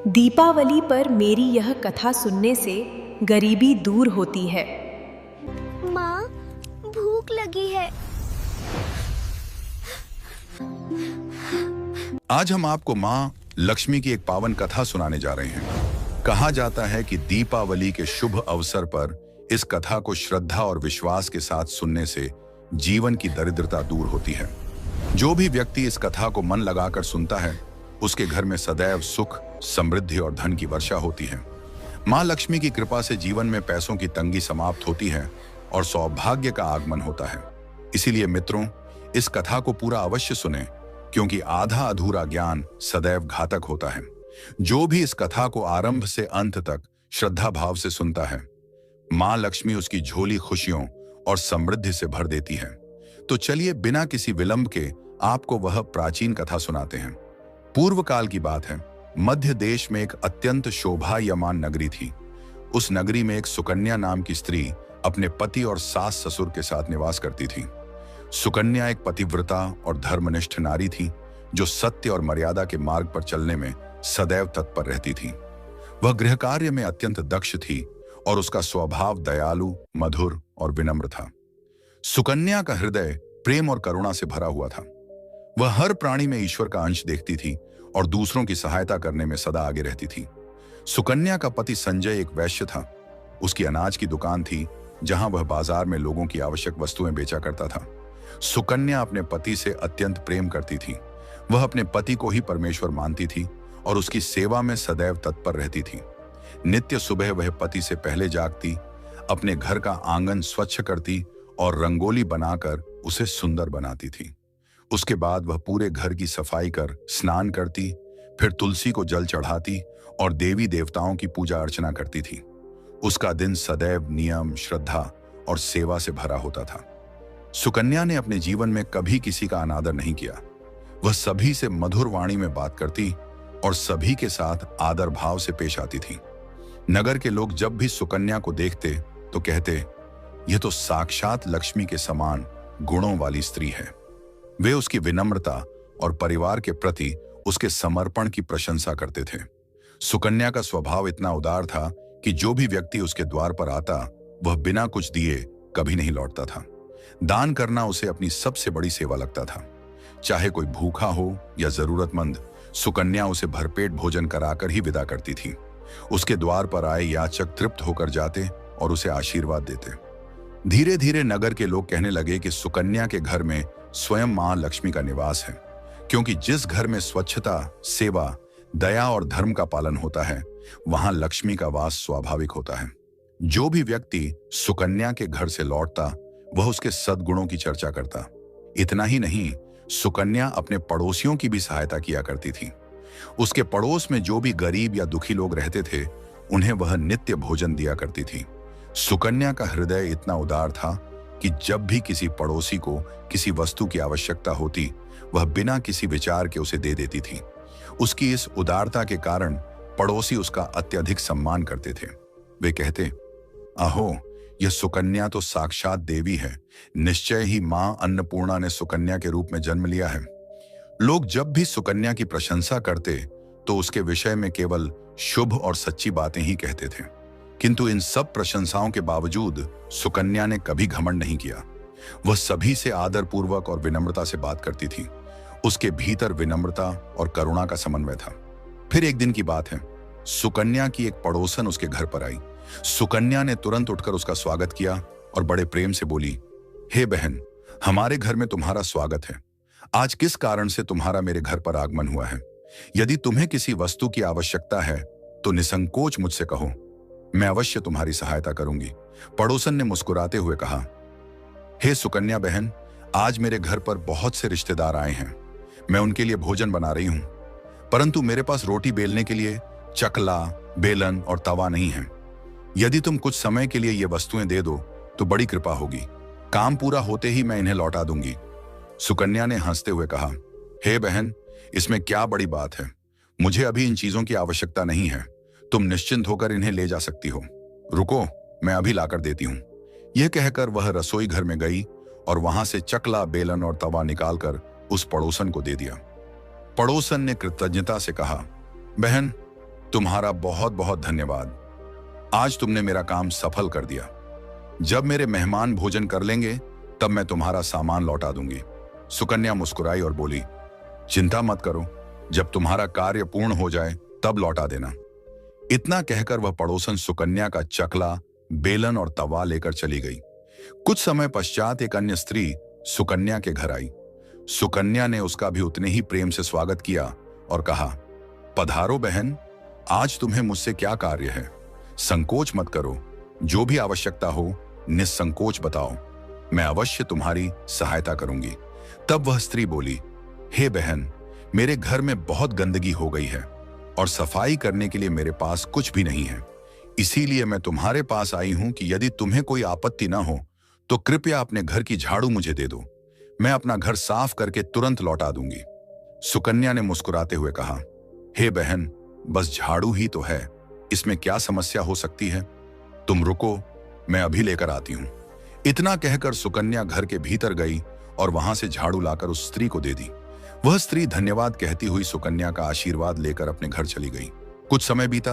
दीपावली पर मेरी यह कथा सुनने से गरीबी दूर होती है। माँ, भूख लगी है। आज हम आपको माँ लक्ष्मी की एक पावन कथा सुनाने जा रहे हैं। कहा जाता है कि दीपावली के शुभ अवसर पर इस कथा को श्रद्धा और विश्वास के साथ सुनने से जीवन की दरिद्रता दूर होती है। जो भी व्यक्ति इस कथा को मन लगाकर सुनता है, उसके घर में सदैव सुख, समृद्धि और धन की वर्षा होती है। माँ लक्ष्मी की कृपा से जीवन में पैसों की तंगी समाप्त होती है और सौभाग्य का आगमन होता है। इसीलिए मित्रों, इस कथा को पूरा अवश्य सुनें, क्योंकि आधा अधूरा ज्ञान सदैव घातक होता है। जो भी इस कथा को आरंभ से अंत तक श्रद्धा भाव से सुनता है, माँ लक्ष्मी उसकी झोली खुशियों और समृद्धि से भर देती है। तो चलिए बिना किसी विलंब के आपको वह प्राचीन कथा सुनाते हैं। पूर्व काल की बात है। मध्य देश में एक अत्यंत शोभायमान नगरी थी। उस नगरी में एक सुकन्या नाम की स्त्री अपने पति और सास ससुर के साथ निवास करती थी। सुकन्या एक पतिव्रता और धर्मनिष्ठ नारी थी, जो सत्य और मर्यादा के मार्ग पर चलने में सदैव तत्पर रहती थी। वह गृह कार्य में अत्यंत दक्ष थी और उसका स्वभाव दयालु, मधुर और विनम्र था। सुकन्या का हृदय प्रेम और करुणा से भरा हुआ था। वह हर प्राणी में ईश्वर का अंश देखती थी और दूसरों की सहायता करने में सदा आगे रहती थी। सुकन्या का पति संजय एक वैश्य था। उसकी अनाज की दुकान थी, जहां वह बाजार में लोगों की आवश्यक वस्तुएं बेचा करता था। सुकन्या अपने पति से अत्यंत प्रेम करती थी। वह अपने पति को ही परमेश्वर मानती थी और उसकी सेवा में सदैव तत्पर रहती थी। नित्य सुबह वह पति से पहले जागती, अपने घर का आंगन स्वच्छ करती और रंगोली बनाकर उसे सुंदर बनाती थी। उसके बाद वह पूरे घर की सफाई कर स्नान करती, फिर तुलसी को जल चढ़ाती और देवी देवताओं की पूजा अर्चना करती थी। उसका दिन सदैव नियम, श्रद्धा और सेवा से भरा होता था। सुकन्या ने अपने जीवन में कभी किसी का अनादर नहीं किया। वह सभी से मधुर वाणी में बात करती और सभी के साथ आदर भाव से पेश आती थी। नगर के लोग जब भी सुकन्या को देखते तो कहते, यह तो साक्षात लक्ष्मी के समान गुणों वाली स्त्री है। वे उसकी विनम्रता और परिवार के प्रति उसके समर्पण की प्रशंसा करते थे। सुकन्या का स्वभाव इतना उदार था कि जो भी व्यक्ति उसके द्वार पर आता, वह बिना कुछ दिए कभी नहीं लौटता था। दान करना उसे अपनी सबसे बड़ी सेवा लगता था। चाहे कोई भूखा हो या जरूरतमंद, सुकन्या उसे भरपेट भोजन कराकर ही विदा करती थी। उसके द्वार पर आए याचक तृप्त होकर जाते और उसे आशीर्वाद देते। धीरे धीरे नगर के लोग कहने लगे कि सुकन्या के घर में स्वयं मां लक्ष्मी का निवास है, क्योंकि जिस घर में स्वच्छता, सेवा, दया और धर्म का पालन होता है, वहां लक्ष्मी का वास स्वाभाविक होता है। जो भी व्यक्ति सुकन्या के घर से लौटता, वह उसके सद्गुणों की चर्चा करता। इतना ही नहीं, सुकन्या अपने पड़ोसियों की भी सहायता किया करती थी। उसके पड़ोस में जो भी गरीब या दुखी लोग रहते थे, उन्हें वह नित्य भोजन दिया करती थी। सुकन्या का हृदय इतना उदार था कि जब भी किसी पड़ोसी को किसी वस्तु की आवश्यकता होती, वह बिना किसी विचार के उसे दे देती थी। उसकी इस उदारता के कारण पड़ोसी उसका अत्यधिक सम्मान करते थे। वे कहते, अहो, यह सुकन्या तो साक्षात देवी है। निश्चय ही मां अन्नपूर्णा ने सुकन्या के रूप में जन्म लिया है। लोग जब भी सुकन्या की प्रशंसा करते तो उसके विषय में केवल शुभ और सच्ची बातें ही कहते थे। किंतु इन सब प्रशंसाओं के बावजूद सुकन्या ने कभी घमंड नहीं किया। वह सभी से आदरपूर्वक और विनम्रता से बात करती थी। उसके भीतर विनम्रता और करुणा का समन्वय था। फिर एक दिन की बात है, सुकन्या की एक पड़ोसन उसके घर पर आई। सुकन्या ने तुरंत उठकर उसका स्वागत किया और बड़े प्रेम से बोली, हे बहन, हमारे घर में तुम्हारा स्वागत है। आज किस कारण से तुम्हारा मेरे घर पर आगमन हुआ है? यदि तुम्हें किसी वस्तु की आवश्यकता है तो निसंकोच मुझसे कहो, मैं अवश्य तुम्हारी सहायता करूंगी। पड़ोसन ने मुस्कुराते हुए कहा, हे सुकन्या बहन, आज मेरे घर पर बहुत से रिश्तेदार आए हैं। मैं उनके लिए भोजन बना रही हूं, परंतु मेरे पास रोटी बेलने के लिए चकला, बेलन और तवा नहीं है। यदि तुम कुछ समय के लिए ये वस्तुएं दे दो तो बड़ी कृपा होगी। काम पूरा होते ही मैं इन्हें लौटा दूंगी। सुकन्या ने हंसते हुए कहा, हे बहन, इसमें क्या बड़ी बात है? मुझे अभी इन चीजों की आवश्यकता नहीं है। तुम निश्चिंत होकर इन्हें ले जा सकती हो। रुको, मैं अभी लाकर देती हूं। यह कहकर वह रसोई घर में गई और वहां से चकला, बेलन और तवा निकालकर उस पड़ोसन को दे दिया। पड़ोसन ने कृतज्ञता से कहा, बहन, तुम्हारा बहुत बहुत धन्यवाद। आज तुमने मेरा काम सफल कर दिया। जब मेरे मेहमान भोजन कर लेंगे तब मैं तुम्हारा सामान लौटा दूंगी। सुकन्या मुस्कुराई और बोली, चिंता मत करो, जब तुम्हारा कार्य पूर्ण हो जाए तब लौटा देना। इतना कहकर वह पड़ोसन सुकन्या का चकला, बेलन और तवा लेकर चली गई। कुछ समय पश्चात एक अन्य स्त्री सुकन्या के घर आई। सुकन्या ने उसका भी उतने ही प्रेम से स्वागत किया और कहा, पधारो बहन, आज तुम्हें मुझसे क्या कार्य है? संकोच मत करो, जो भी आवश्यकता हो निस्संकोच बताओ, मैं अवश्य तुम्हारी सहायता करूंगी। तब वह स्त्री बोली, हे बहन, मेरे घर में बहुत गंदगी हो गई है और सफाई करने के लिए मेरे पास कुछ भी नहीं है। इसीलिए मैं तुम्हारे पास आई हूं कि यदि तुम्हें कोई आपत्ति ना हो तो कृपया अपने घर की झाड़ू मुझे दे दो, मैं अपना घर साफ करके तुरंत लौटा दूंगी। सुकन्या ने मुस्कुराते हुए कहा, हे बहन, बस झाड़ू ही तो है, इसमें क्या समस्या हो सकती है? तुम रुको, मैं अभी लेकर आती हूं। इतना कहकर सुकन्या घर के भीतर गई और वहां से झाड़ू लाकर उस स्त्री को दे दी। वह स्त्री धन्यवाद कहती हुई सुकन्या का आशीर्वाद लेकर अपने घर चली गई। कुछ समय बीता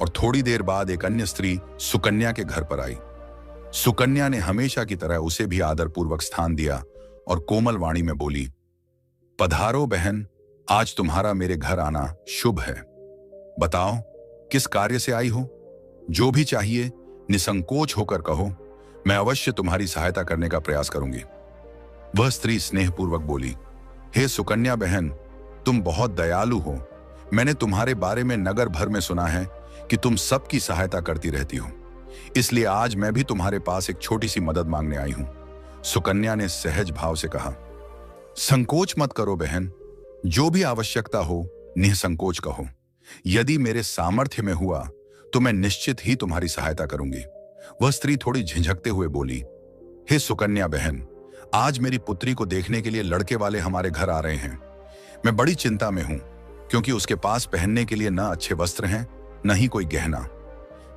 और थोड़ी देर बाद एक अन्य स्त्री सुकन्या के घर पर आई। सुकन्या ने हमेशा की तरह उसे भी आदरपूर्वक स्थान दिया और कोमल वाणी में बोली, पधारो बहन, आज तुम्हारा मेरे घर आना शुभ है। बताओ, किस कार्य से आई हो? जो भी चाहिए निसंकोच होकर कहो, मैं अवश्य तुम्हारी सहायता करने का प्रयास करूंगी। वह स्त्री स्नेहपूर्वक बोली, हे सुकन्या बहन, तुम बहुत दयालु हो। मैंने तुम्हारे बारे में नगर भर में सुना है कि तुम सबकी सहायता करती रहती हो, इसलिए आज मैं भी तुम्हारे पास एक छोटी सी मदद मांगने आई हूं। सुकन्या ने सहज भाव से कहा, संकोच मत करो बहन, जो भी आवश्यकता हो निसंकोच कहो। यदि मेरे सामर्थ्य में हुआ तो मैं निश्चित ही तुम्हारी सहायता करूंगी। वह स्त्री थोड़ी झिझकते हुए बोली, हे सुकन्या बहन, आज मेरी पुत्री को देखने के लिए लड़के वाले हमारे घर आ रहे हैं। मैं बड़ी चिंता में हूं, क्योंकि उसके पास पहनने के लिए न अच्छे वस्त्र हैं, न ही कोई गहना।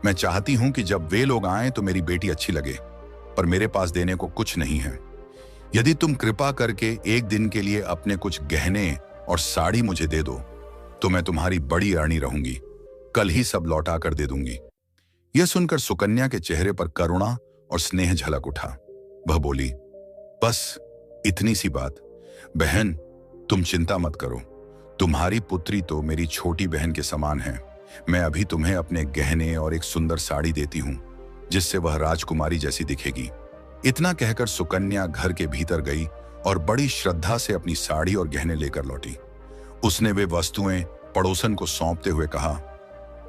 मैं चाहती हूं कि जब वे लोग आएं तो मेरी बेटी अच्छी लगे, पर मेरे पास देने को कुछ नहीं है। यदि तुम कृपा करके एक दिन के लिए अपने कुछ गहने और साड़ी मुझे दे दो तो मैं तुम्हारी बड़ी ऋणी रहूंगी, कल ही सब लौटा कर दे दूंगी। यह सुनकर सुकन्या के चेहरे पर करुणा और स्नेह झलक उठा। वह बोली, बस इतनी सी बात। बहन, तुम चिंता मत करो, तुम्हारी पुत्री तो मेरी छोटी बहन के समान है। मैं अभी तुम्हें अपने गहने और एक सुंदर साड़ी देती हूं, जिससे वह राजकुमारी जैसी दिखेगी। इतना कहकर सुकन्या घर के भीतर गई और बड़ी श्रद्धा से अपनी साड़ी और गहने लेकर लौटी। उसने वे वस्तुएं पड़ोसन को सौंपते हुए कहा,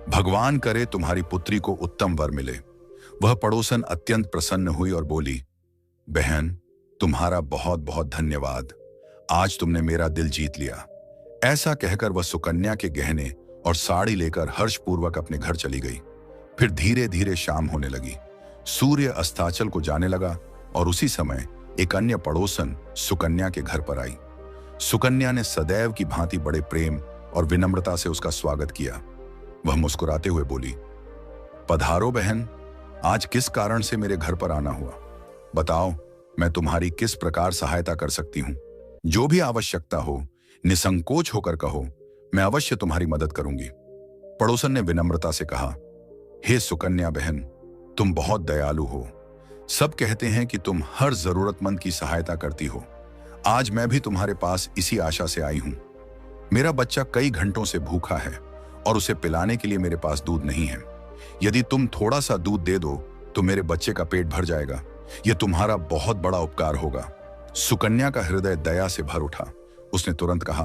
भगवान करे तुम्हारी पुत्री को उत्तम वर मिले। वह पड़ोसन अत्यंत प्रसन्न हुई और बोली, बहन, तुम्हारा बहुत बहुत धन्यवाद, आज तुमने मेरा दिल जीत लिया। ऐसा कहकर वह सुकन्या के गहने और साड़ी लेकर हर्षपूर्वक अपने घर चली गई। फिर धीरे धीरे शाम होने लगी, सूर्य अस्ताचल को जाने लगा और उसी समय एक अन्य पड़ोसन सुकन्या के घर पर आई। सुकन्या ने सदैव की भांति बड़े प्रेम और विनम्रता से उसका स्वागत किया। वह मुस्कुराते हुए बोली, पधारो बहन, आज किस कारण से मेरे घर पर आना हुआ? बताओ, मैं तुम्हारी किस प्रकार सहायता कर सकती हूं? जो भी आवश्यकता हो निसंकोच होकर कहो, मैं अवश्य तुम्हारी मदद करूंगी। पड़ोसन ने विनम्रता से कहा, हे सुकन्या बहन, तुम बहुत दयालु हो। सब कहते हैं कि तुम हर जरूरतमंद की सहायता करती हो। आज मैं भी तुम्हारे पास इसी आशा से आई हूं। मेरा बच्चा कई घंटों से भूखा है और उसे पिलाने के लिए मेरे पास दूध नहीं है। यदि तुम थोड़ा सा दूध दे दो तो मेरे बच्चे का पेट भर जाएगा। यह तुम्हारा बहुत बड़ा उपकार होगा। सुकन्या का हृदय दया से भर उठा। उसने तुरंत कहा,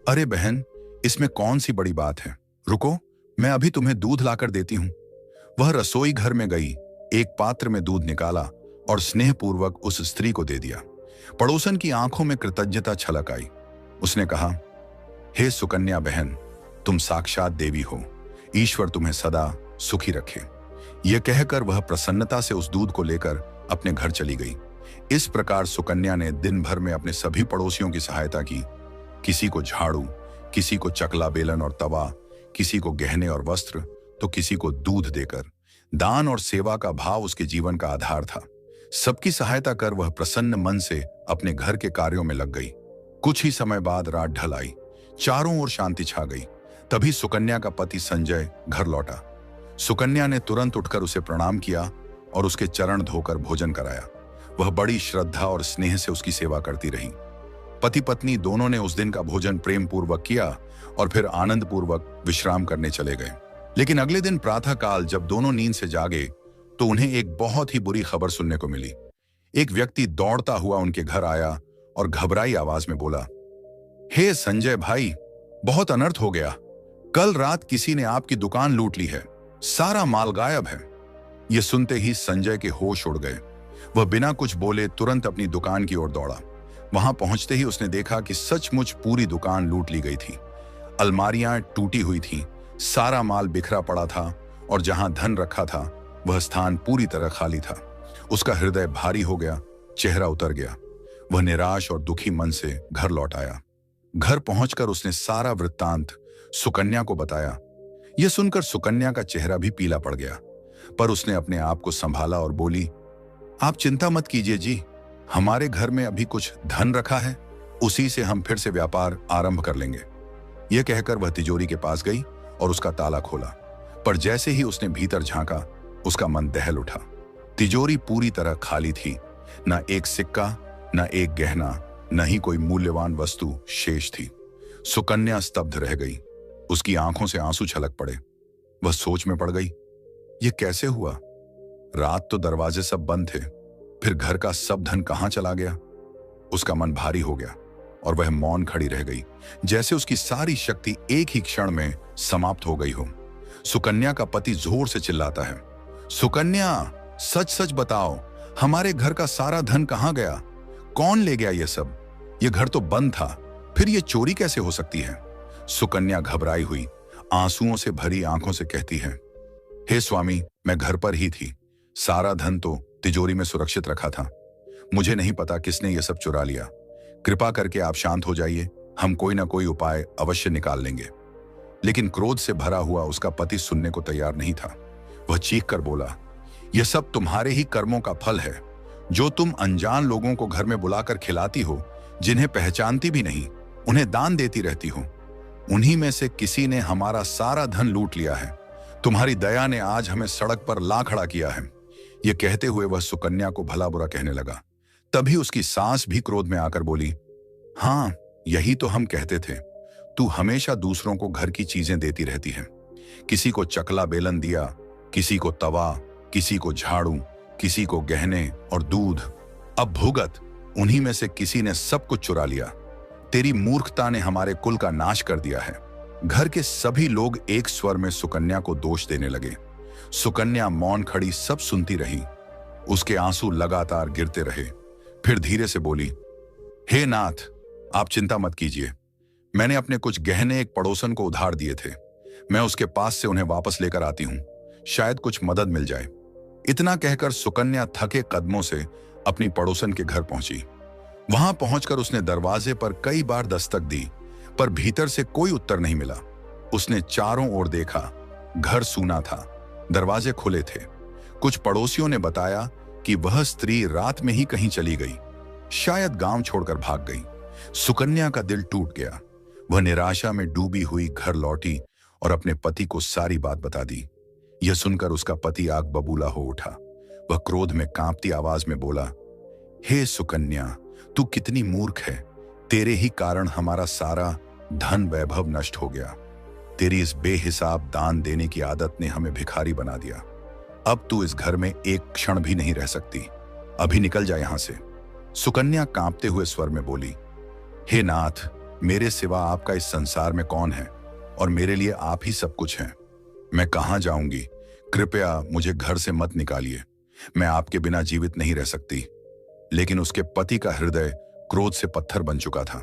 अरे बहन, इसमें कौन सी बड़ी बात है, रुको, मैं अभी तुम्हें दूध लाकर देती हूं। वह रसोई घर में गई, एक पात्र में दूध निकाला और स्नेहपूर्वक उस स्त्री को दे दिया। पड़ोसन की आंखों में कृतज्ञता छलक आई। उसने कहा, हे सुकन्या बहन, तुम साक्षात देवी हो, ईश्वर तुम्हें सदा सुखी रखे। यह कहकर वह प्रसन्नता से उस दूध को लेकर अपने घर चली गई। इस प्रकार सुकन्या ने दिन भर में अपने सभी पड़ोसियों की सहायता की। किसी को झाड़ू, किसी को चकला, बेलन और तवा, किसी को गहने और वस्त्र, तो किसी को दूध देकर। दान और सेवा का भाव उसके जीवन का आधार था। सबकी सहायता कर वह प्रसन्न मन से अपने घर के कार्यों में लग गई। कुछ ही समय बाद रात ढल आई। चारों ओर शांति छा गई। तभी सुकन्या का पति संजय घर लौटा। सुकन्या ने तुरंत उठकर उसे प्रणाम किया और उसके चरण धोकर भोजन कराया। वह बड़ी श्रद्धा और स्नेह से उसकी सेवा करती रही। पति पत्नी दोनों ने उस दिन का भोजन प्रेम पूर्वक किया और फिर आनंद पूर्वक विश्राम करने चले गए। लेकिन अगले दिन प्रातःकाल जब दोनों नींद से जागे तो उन्हें एक बहुत ही बुरी खबर सुनने को मिली। एक व्यक्ति दौड़ता हुआ उनके घर आया और घबराई आवाज में बोला, हे संजय भाई, बहुत अनर्थ हो गया। कल रात किसी ने आपकी दुकान लूट ली है, सारा माल गायब है। यह सुनते ही संजय के होश उड़ गए। वह बिना कुछ बोले तुरंत अपनी दुकान की ओर दौड़ा। वहां पहुंचते ही उसने देखा कि सचमुच पूरी दुकान लूट ली गई थी। अलमारियां टूटी हुई थीं, सारा माल बिखरा पड़ा था और जहां धन रखा था वह स्थान पूरी तरह खाली था। उसका हृदय भारी हो गया, चेहरा उतर गया। वह निराश और दुखी मन से घर लौट आया। घर पहुंचकर उसने सारा वृत्तांत सुकन्या को बताया। यह सुनकर सुकन्या का चेहरा भी पीला पड़ गया, पर उसने अपने आप को संभाला और बोली, आप चिंता मत कीजिए जी, हमारे घर में अभी कुछ धन रखा है, उसी से हम फिर से व्यापार आरंभ कर लेंगे। यह कहकर वह तिजोरी के पास गई और उसका ताला खोला, पर जैसे ही उसने भीतर झांका उसका मन दहल उठा। तिजोरी पूरी तरह खाली थी, न एक सिक्का, न एक गहना, न ही कोई मूल्यवान वस्तु शेष थी। सुकन्या स्तब्ध रह गई। उसकी आंखों से आंसू छलक पड़े। वह सोच में पड़ गई, यह कैसे हुआ? रात तो दरवाजे सब बंद थे, फिर घर का सब धन कहां चला गया? उसका मन भारी हो गया और वह मौन खड़ी रह गई, जैसे उसकी सारी शक्ति एक ही क्षण में समाप्त हो गई हो। सुकन्या का पति जोर से चिल्लाता है, सुकन्या, सच सच बताओ, हमारे घर का सारा धन कहां गया? कौन ले गया ये सब? ये घर तो बंद था, फिर ये चोरी कैसे हो सकती है? सुकन्या घबराई हुई आंसुओं से भरी आंखों से कहती है, हे स्वामी, मैं घर पर ही थी, सारा धन तो तिजोरी में सुरक्षित रखा था। मुझे नहीं पता किसने ये सब चुरा लिया। कृपा करके आप शांत हो जाइए, हम कोई ना कोई उपाय अवश्य निकाल लेंगे। लेकिन क्रोध से भरा हुआ उसका पति सुनने को तैयार नहीं था। वह चीख कर बोला, यह सब तुम्हारे ही कर्मों का फल है, जो तुम अनजान लोगों को घर में बुलाकर खिलाती हो, जिन्हें पहचानती भी नहीं, उन्हें दान देती रहती हो। उन्हीं में से किसी ने हमारा सारा धन लूट लिया है। तुम्हारी दया ने आज हमें सड़क पर ला खड़ा किया है। यह कहते हुए वह सुकन्या को भला बुरा कहने लगा। तभी उसकी सास भी क्रोध में आकर बोली, हाँ, यही तो हम कहते थे, तू हमेशा दूसरों को घर की चीजें देती रहती है। किसी को चकला बेलन दिया, किसी को तवा, किसी को झाड़ू, किसी को गहने और दूध। अब भुगत, उन्हीं में से किसी ने सब कुछ चुरा लिया। तेरी मूर्खता ने हमारे कुल का नाश कर दिया है। घर के सभी लोग एक स्वर में सुकन्या को दोष देने लगे। सुकन्या मौन खड़ी सब सुनती रही। उसके आंसू लगातार गिरते रहे। फिर धीरे से बोली, हे नाथ, आप चिंता मत कीजिए। मैंने अपने कुछ गहने एक पड़ोसन को उधार दिए थे। मैं उसके पास से उन्हें वापस लेकर आती हूं, शायद कुछ मदद मिल जाए। इतना कहकर सुकन्या थके कदमों से अपनी पड़ोसन के घर पहुंची। वहां पहुंचकर उसने दरवाजे पर कई बार दस्तक दी, पर भीतर से कोई उत्तर नहीं मिला। उसने चारों ओर देखा, घर सूना था, दरवाजे खुले थे। कुछ पड़ोसियों ने बताया कि वह स्त्री रात में ही कहीं चली गई, शायद गांव छोड़कर भाग गई। सुकन्या का दिल टूट गया। वह निराशा में डूबी हुई घर लौटी और अपने पति को सारी बात बता दी। यह सुनकर उसका पति आग बबूला हो उठा। वह क्रोध में कांपती आवाज में बोला, हे सुकन्या, तू कितनी मूर्ख है। तेरे ही कारण हमारा सारा धन वैभव नष्ट हो गया। तेरी इस बेहिसाब दान देने की आदत ने हमें भिखारी बना दिया। अब तू इस घर में एक क्षण भी नहीं रह सकती। अभी निकल जा यहां से। सुकन्या कांपते हुए स्वर में बोली, हे नाथ, मेरे सिवा आपका इस संसार में कौन है और मेरे लिए आप ही सब कुछ हैं। मैं कहां जाऊंगी? कृपया मुझे घर से मत निकालिए। मैं आपके बिना जीवित नहीं रह सकती। लेकिन उसके पति का हृदय क्रोध से पत्थर बन चुका था।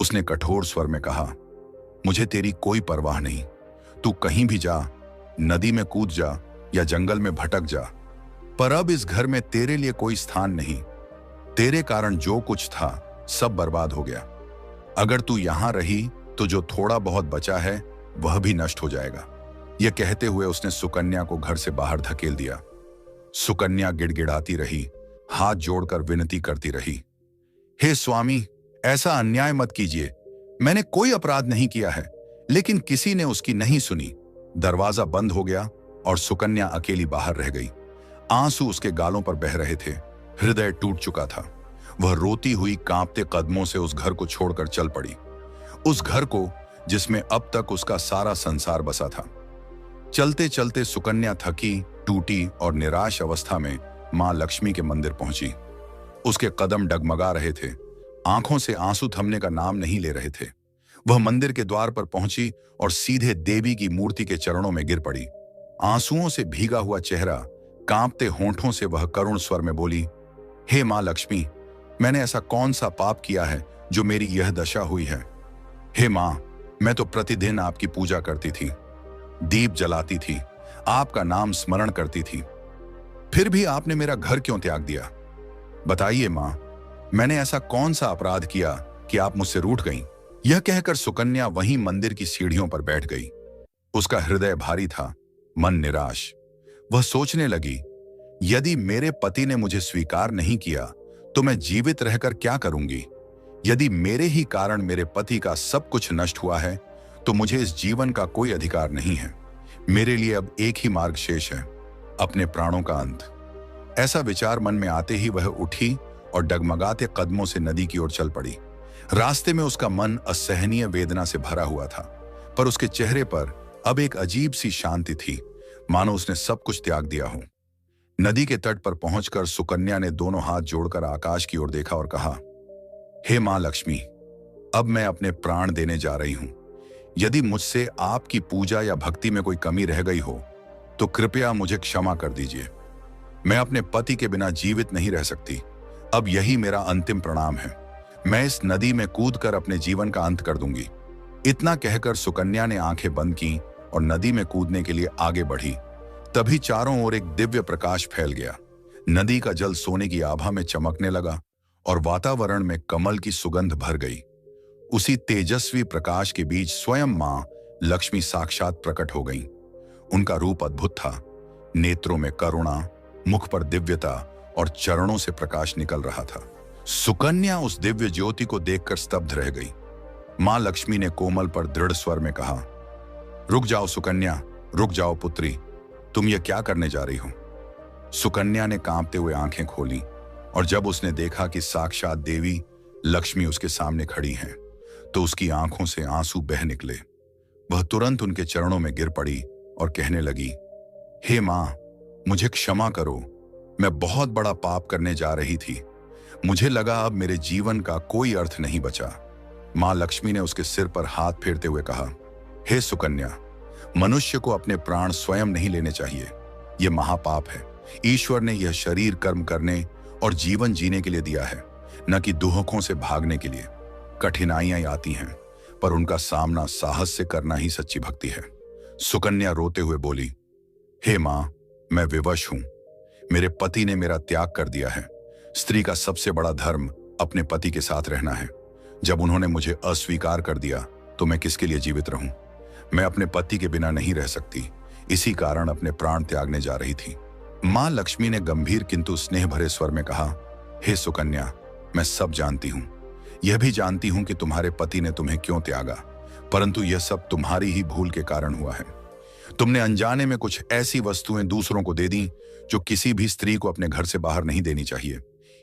उसने कठोर स्वर में कहा, मुझे तेरी कोई परवाह नहीं। तू कहीं भी जा, नदी में कूद जा या जंगल में भटक जा, पर अब इस घर में तेरे लिए कोई स्थान नहीं। तेरे कारण जो कुछ था सब बर्बाद हो गया। अगर तू यहां रही तो जो थोड़ा बहुत बचा है वह भी नष्ट हो जाएगा। यह कहते हुए उसने सुकन्या को घर से बाहर धकेल दिया। सुकन्या गिड़गिड़ाती रही, हाथ जोड़कर विनती करती रही, हे स्वामी, ऐसा अन्याय मत कीजिए। मैंने कोई अपराध नहीं किया है। लेकिन किसी ने उसकी नहीं सुनी। दरवाजा बंद हो गया और सुकन्या अकेली बाहर रह गई। आंसू उसके गालों पर बह रहे थे, हृदय टूट चुका था। वह रोती हुई कांपते कदमों से उस घर को छोड़कर चल पड़ी, उस घर को जिसमें अब तक उसका सारा संसार बसा था। चलते चलते सुकन्या थकी, टूटी और निराश अवस्था में मां लक्ष्मी के मंदिर पहुंची। उसके कदम डगमगा रहे थे, आंखों से आंसू थमने का नाम नहीं ले रहे थे। वह मंदिर के द्वार पर पहुंची और सीधे देवी की मूर्ति के चरणों में गिर पड़ी। आंसुओं से भीगा हुआ चेहरा, कांपते होंठों से वह करुण स्वर में बोली, हे मां लक्ष्मी, मैंने ऐसा कौन सा पाप किया है जो मेरी यह दशा हुई है? हे मां, मैं तो प्रतिदिन आपकी पूजा करती थी, दीप जलाती थी, आपका नाम स्मरण करती थी, फिर भी आपने मेरा घर क्यों त्याग दिया? बताइए मां, मैंने ऐसा कौन सा अपराध किया कि आप मुझसे रूठ गईं? यह कहकर सुकन्या वहीं मंदिर की सीढ़ियों पर बैठ गई। उसका हृदय भारी था, मन निराश। वह सोचने लगी, यदि मेरे पति ने मुझे स्वीकार नहीं किया तो मैं जीवित रहकर क्या करूंगी? यदि मेरे ही कारण मेरे पति का सब कुछ नष्ट हुआ है तो मुझे इस जीवन का कोई अधिकार नहीं है। मेरे लिए अब एक ही मार्ग शेष है, अपने प्राणों का अंत। ऐसा विचार मन में आते ही वह उठी और डगमगाते कदमों से नदी की ओर चल पड़ी। रास्ते में उसका मन असहनीय वेदना से भरा हुआ था, पर उसके चेहरे पर अब एक अजीब सी शांति थी, मानो उसने सब कुछ त्याग दिया हो। नदी के तट पर पहुंचकर सुकन्या ने दोनों हाथ जोड़कर आकाश की ओर देखा और कहा, हे मां लक्ष्मी, अब मैं अपने प्राण देने जा रही हूं। यदि मुझसे आपकी पूजा या भक्ति में कोई कमी रह गई हो तो कृपया मुझे क्षमा कर दीजिए। मैं अपने पति के बिना जीवित नहीं रह सकती। अब यही मेरा अंतिम प्रणाम है। मैं इस नदी में कूदकर अपने जीवन का अंत कर दूंगी। इतना कहकर सुकन्या ने आंखें बंद की और नदी में कूदने के लिए आगे बढ़ी। तभी चारों ओर एक दिव्य प्रकाश फैल गया। नदी का जल सोने की आभा में चमकने लगा और वातावरण में कमल की सुगंध भर गई। उसी तेजस्वी प्रकाश के बीच स्वयं मां लक्ष्मी साक्षात प्रकट हो गईं। उनका रूप अद्भुत था, नेत्रों में करुणा, मुख पर दिव्यता और चरणों से प्रकाश निकल रहा था। सुकन्या उस दिव्य ज्योति को देखकर स्तब्ध रह गई। मां लक्ष्मी ने कोमल पर दृढ़ स्वर में कहा, रुक जाओ सुकन्या, रुक जाओ पुत्री, तुम ये क्या करने जा रही हो? सुकन्या ने कांपते हुए आंखें खोली और जब उसने देखा कि साक्षात देवी लक्ष्मी उसके सामने खड़ी हैं, तो उसकी आंखों से आंसू बह निकले। वह तुरंत उनके चरणों में गिर पड़ी और कहने लगी, हे मां, मुझे क्षमा करो, मैं बहुत बड़ा पाप करने जा रही थी। मुझे लगा अब मेरे जीवन का कोई अर्थ नहीं बचा। मां लक्ष्मी ने उसके सिर पर हाथ फेरते हुए कहा, हे सुकन्या, मनुष्य को अपने प्राण स्वयं नहीं लेने चाहिए। यह महापाप है। ईश्वर ने यह शरीर कर्म करने और जीवन जीने के लिए दिया है, न कि दुखों से भागने के लिए। कठिनाइयां आती हैं, पर उनका सामना साहस से करना ही सच्ची भक्ति है। सुकन्या रोते हुए बोली, हे मां, मैं विवश हूं। मेरे पति ने मेरा त्याग कर दिया है। स्त्री का सबसे बड़ा धर्म अपने पति के साथ रहना है। जब उन्होंने मुझे अस्वीकार कर दिया तो मैं किसके लिए जीवित रहूं? मैं अपने पति के बिना नहीं रह सकती। इसी कारण अपने प्राण त्यागने जा रही थी। मां लक्ष्मी ने गंभीर किंतु स्नेह भरे स्वर में कहा, हे सुकन्या, मैं सब जानती हूं। यह भी जानती हूं कि तुम्हारे पति ने तुम्हें क्यों त्यागा, परंतु यह सब तुम्हारी ही भूल के कारण हुआ है। तुमने अनजाने में कुछ ऐसी वस्तुएं दूसरों को दे दी जो किसी भी स्त्री को अपने घर से बाहर नहीं देनी चाहिए।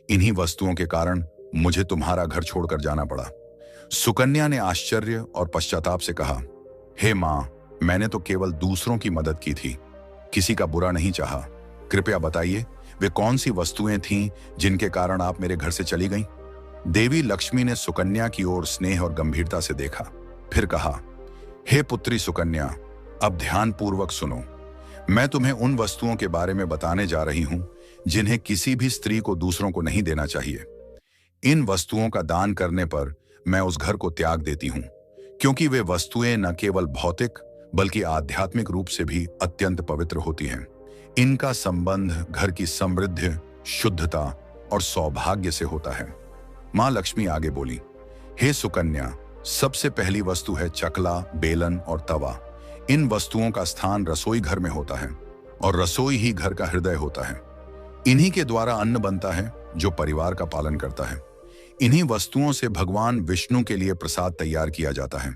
इन्हीं वस्तुओं के कारण मुझे तुम्हारा घर छोड़कर जाना पड़ा। सुकन्या ने आश्चर्य और पश्चाताप से कहा, हे मां, मैंने तो केवल दूसरों की मदद की थी, किसी का बुरा नहीं चाहा। कृपया बताइए, वे कौन सी वस्तुएं थीं जिनके कारण आप मेरे घर से चली गईं? देवी लक्ष्मी ने सुकन्या की ओर स्नेह और गंभीरता से देखा, फिर कहा, हे पुत्री सुकन्या, अब ध्यानपूर्वक सुनो। मैं तुम्हें उन वस्तुओं के बारे में बताने जा रही हूं जिन्हें किसी भी स्त्री को दूसरों को नहीं देना चाहिए। इन वस्तुओं का दान करने पर मैं उस घर को त्याग देती हूं, क्योंकि वे वस्तुएं न केवल भौतिक बल्कि आध्यात्मिक रूप से भी अत्यंत पवित्र होती हैं। इनका संबंध घर की समृद्धि, शुद्धता और सौभाग्य से होता है। मां लक्ष्मी आगे बोली, हे सुकन्या, सबसे पहली वस्तु है चकला, बेलन और तवा। इन वस्तुओं का स्थान रसोई घर में होता है और रसोई ही घर का हृदय होता है। इन्हीं के द्वारा अन्न बनता है जो परिवार का पालन करता है। इन्हीं वस्तुओं से भगवान विष्णु के लिए प्रसाद तैयार किया जाता है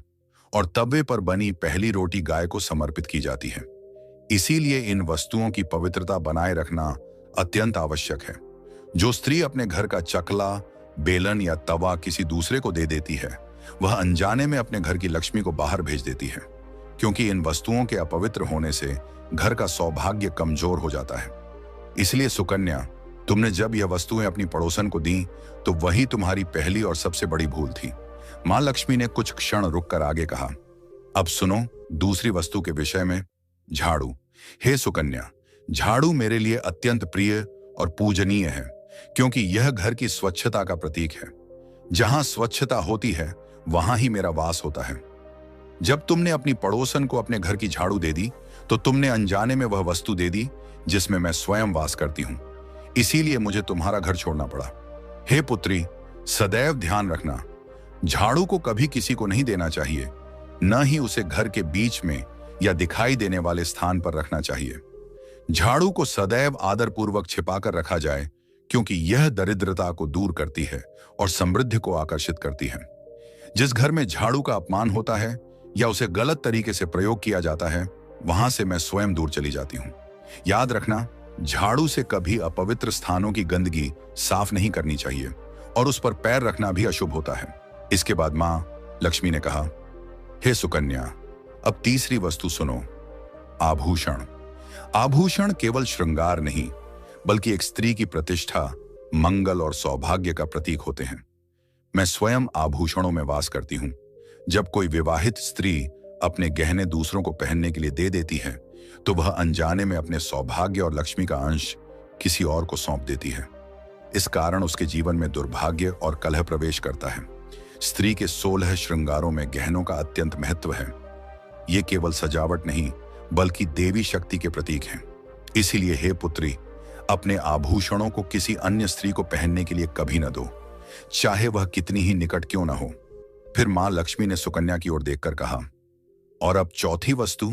और तवे पर बनी पहली रोटी गाय को समर्पित की जाती है। इसीलिए इन वस्तुओं की पवित्रता बनाए रखना अत्यंत आवश्यक है। जो स्त्री अपने घर का चकला, बेलन या तवा किसी दूसरे को दे देती है, वह अनजाने में अपने घर की लक्ष्मी को बाहर भेज देती है, क्योंकि इन वस्तुओं के अपवित्र होने से घर का सौभाग्य कमजोर हो जाता है। इसलिए सुकन्या, तुमने जब यह वस्तुएं अपनी पड़ोसन को दी तो वही तुम्हारी पहली और सबसे बड़ी भूल थी। मां लक्ष्मी ने कुछ क्षण रुककर आगे कहा, अब सुनो दूसरी वस्तु के विषय में, झाड़ू। हे सुकन्या, झाड़ू मेरे लिए अत्यंत प्रिय और पूजनीय है, क्योंकि यह घर की स्वच्छता का प्रतीक है। जहां स्वच्छता होती है वहां ही मेरा वास होता है। जब तुमने अपनी पड़ोसन को अपने घर की झाड़ू दे दी तो तुमने अनजाने में वह वस्तु दे दी जिसमें मैं स्वयं वास करती हूं। इसीलिए मुझे तुम्हारा घर छोड़ना पड़ा। हे पुत्री, सदैव ध्यान रखना, झाड़ू को कभी किसी को नहीं देना चाहिए, न ही उसे घर के बीच में या दिखाई देने वाले स्थान पर रखना चाहिए। झाड़ू को सदैव आदरपूर्वक छिपाकर रखा जाए, क्योंकि यह दरिद्रता को दूर करती है और समृद्धि को आकर्षित करती है। जिस घर में झाड़ू का अपमान होता है या उसे गलत तरीके से प्रयोग किया जाता है, वहां से मैं स्वयं दूर चली जाती हूं। याद रखना, झाड़ू से कभी अपवित्र स्थानों की गंदगी साफ नहीं करनी चाहिए और उस पर पैर रखना भी अशुभ होता है। इसके बाद मां लक्ष्मी ने कहा, हे सुकन्या, अब तीसरी वस्तु सुनो, आभूषण। आभूषण केवल श्रृंगार नहीं, बल्कि एक स्त्री की प्रतिष्ठा, मंगल और सौभाग्य का प्रतीक होते हैं। मैं स्वयं आभूषणों में वास करती हूं। जब कोई विवाहित स्त्री अपने गहने दूसरों को पहनने के लिए दे देती है, तो वह अनजाने में अपने सौभाग्य और लक्ष्मी का अंश किसी और को सौंप देती है। इस कारण उसके जीवन में दुर्भाग्य और कलह प्रवेश करता है। स्त्री के 16 श्रृंगारों में गहनों का अत्यंत महत्व है। ये केवल सजावट नहीं, बल्कि देवी शक्ति के प्रतीक हैं। इसीलिए हे पुत्री, अपने आभूषणों को किसी अन्य स्त्री को पहनने के लिए कभी न दो, चाहे वह कितनी ही निकट क्यों न हो। फिर मां लक्ष्मी ने सुकन्या की ओर देखकर कहा, और अब चौथी वस्तु,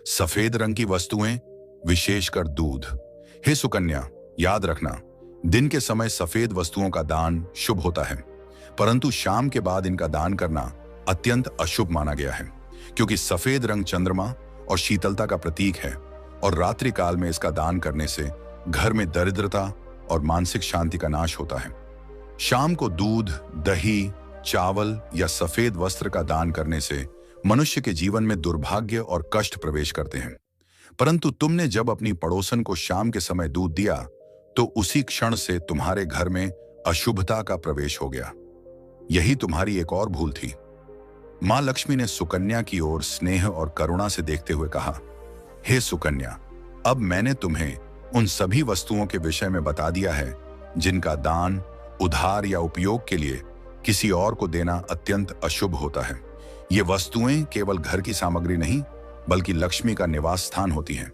सफेद रंग की वस्तुएं, विशेषकर दूध। हे सुकन्या, याद रखना, दिन के समय सफेद वस्तुओं का दान शुभ होता है, परंतु शाम के बाद इनका दान करना अत्यंत अशुभ माना गया है, क्योंकि सफेद रंग चंद्रमा और शीतलता का प्रतीक है और रात्रि काल में इसका दान करने से घर में दरिद्रता और मानसिक शांति का नाश होता है। शाम को दूध, दही, चावल या सफेद वस्त्र का दान करने से मनुष्य के जीवन में दुर्भाग्य और कष्ट प्रवेश करते हैं। परंतु तुमने जब अपनी पड़ोसन को शाम के समय दूध दिया तो उसी क्षण से तुम्हारे घर में अशुभता का प्रवेश हो गया। यही तुम्हारी एक और भूल थी। मां लक्ष्मी ने सुकन्या की ओर स्नेह और करुणा से देखते हुए कहा, हे सुकन्या, अब मैंने तुम्हें उन सभी वस्तुओं के विषय में बता दिया है जिनका दान, उधार या उपयोग के लिए किसी और को देना अत्यंत अशुभ होता है। ये वस्तुएं केवल घर की सामग्री नहीं, बल्कि लक्ष्मी का निवास स्थान होती हैं।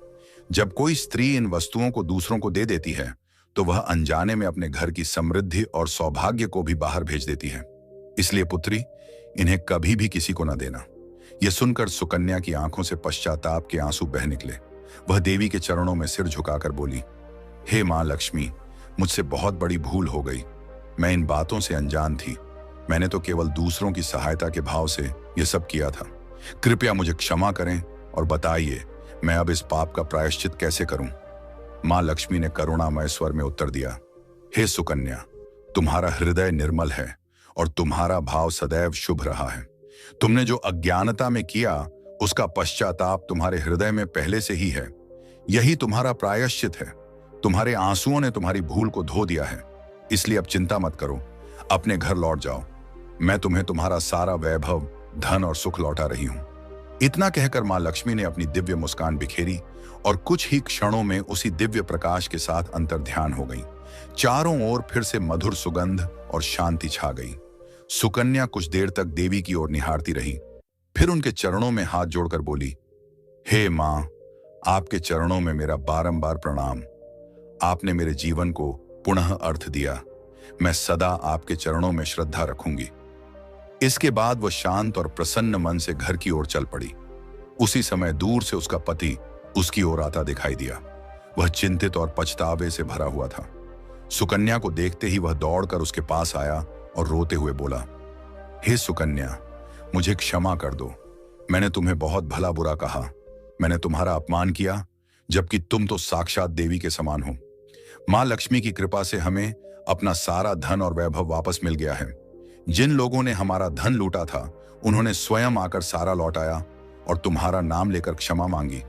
जब कोई स्त्री इन वस्तुओं को दूसरों को दे देती है, तो वह अनजाने में अपने घर की समृद्धि और सौभाग्य को भी बाहर भेज देती है। इसलिए पुत्री, इन्हें कभी भी किसी को न देना। यह सुनकर सुकन्या की आंखों से पश्चाताप के आंसू बह निकले। वह देवी के चरणों में सिर झुकाकर बोली, हे मां लक्ष्मी, मुझसे बहुत बड़ी भूल हो गई। मैं इन बातों से अनजान थी। मैंने तो केवल दूसरों की सहायता के भाव से यह सब किया था। कृपया मुझे क्षमा करें और बताइए, मैं अब इस पाप का प्रायश्चित कैसे करूं? मां लक्ष्मी ने करुणामय स्वर में उत्तर दिया, हे सुकन्या, तुम्हारा हृदय निर्मल है और तुम्हारा भाव सदैव शुभ रहा है। तुमने जो अज्ञानता में किया, उसका पश्चाताप तुम्हारे हृदय में पहले से ही है। यही तुम्हारा प्रायश्चित है। तुम्हारे आंसुओं ने तुम्हारी भूल को धो दिया है। इसलिए अब चिंता मत करो, अपने घर लौट जाओ। मैं तुम्हें तुम्हारा सारा वैभव, धन और सुख लौटा रही हूं। इतना कहकर मां लक्ष्मी ने अपनी दिव्य मुस्कान बिखेरी और कुछ ही क्षणों में उसी दिव्य प्रकाश के साथ अंतर्ध्यान हो गई। चारों ओर फिर से मधुर सुगंध और शांति छा गई। सुकन्या कुछ देर तक देवी की ओर निहारती रही, फिर उनके चरणों में हाथ जोड़कर बोली, हे मां, आपके चरणों में मेरा बारंबार प्रणाम। आपने मेरे जीवन को पुनः अर्थ दिया। मैं सदा आपके चरणों में श्रद्धा रखूंगी। इसके बाद वह शांत और प्रसन्न मन से घर की ओर चल पड़ी। उसी समय दूर से उसका पति उसकी ओर आता दिखाई दिया। वह चिंतित और पछतावे से भरा हुआ था। सुकन्या को देखते ही वह दौड़कर उसके पास आया और रोते हुए बोला, हे सुकन्या, मुझे क्षमा कर दो। मैंने तुम्हें बहुत भला बुरा कहा, मैंने तुम्हारा अपमान किया, जबकि तुम तो साक्षात देवी के समान हो। माँ लक्ष्मी की कृपा से हमें अपना सारा धन और वैभव वापस मिल गया है। जिन लोगों ने हमारा धन लूटा था, उन्होंने स्वयं आकर सारा लौटाया और तुम्हारा नाम लेकर क्षमा मांगी।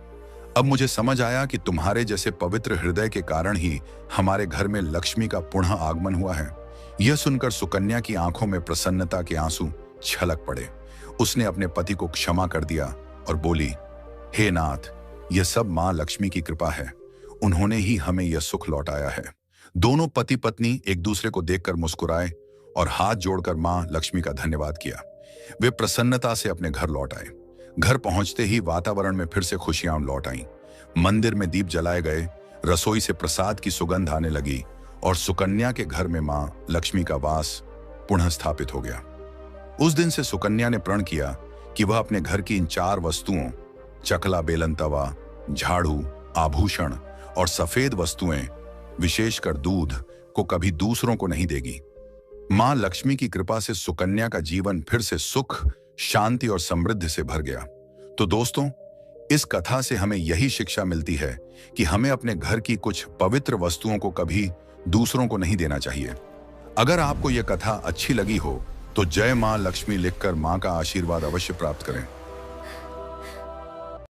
अब मुझे समझ आया कि तुम्हारे जैसे पवित्र हृदय के कारण ही हमारे घर में लक्ष्मी का पुनः आगमन हुआ है। यह सुनकर सुकन्या की आंखों में प्रसन्नता के आंसू छलक पड़े। उसने अपने पति को क्षमा कर दिया और बोली, हे नाथ, यह सब माँ लक्ष्मी की कृपा है, उन्होंने ही हमें यह सुख लौटाया है। दोनों पति पत्नी एक दूसरे को देखकर मुस्कुराए और हाथ जोड़कर माँ लक्ष्मी का धन्यवाद किया। वे प्रसन्नता से अपने घर लौट आए। घर पहुंचते ही वातावरण में फिर से खुशियां लौट आईं। मंदिर में दीप जलाए गए, रसोई से प्रसाद की सुगंध आने लगी और सुकन्या के घर में मां लक्ष्मी का वास पुनः स्थापित हो गया। उस दिन से सुकन्या ने प्रण किया कि वह अपने घर की इन 4 वस्तुओं, चकला बेलन तवा, झाड़ू, आभूषण और सफेद वस्तुएं, विशेषकर दूध, को कभी दूसरों को नहीं देगी। मां लक्ष्मी की कृपा से सुकन्या का जीवन फिर से सुख, शांति और समृद्धि से भर गया। तो दोस्तों, इस कथा से हमें यही शिक्षा मिलती है कि हमें अपने घर की कुछ पवित्र वस्तुओं को कभी दूसरों को नहीं देना चाहिए। अगर आपको यह कथा अच्छी लगी हो तो जय मां लक्ष्मी लिखकर मां का आशीर्वाद अवश्य प्राप्त करें।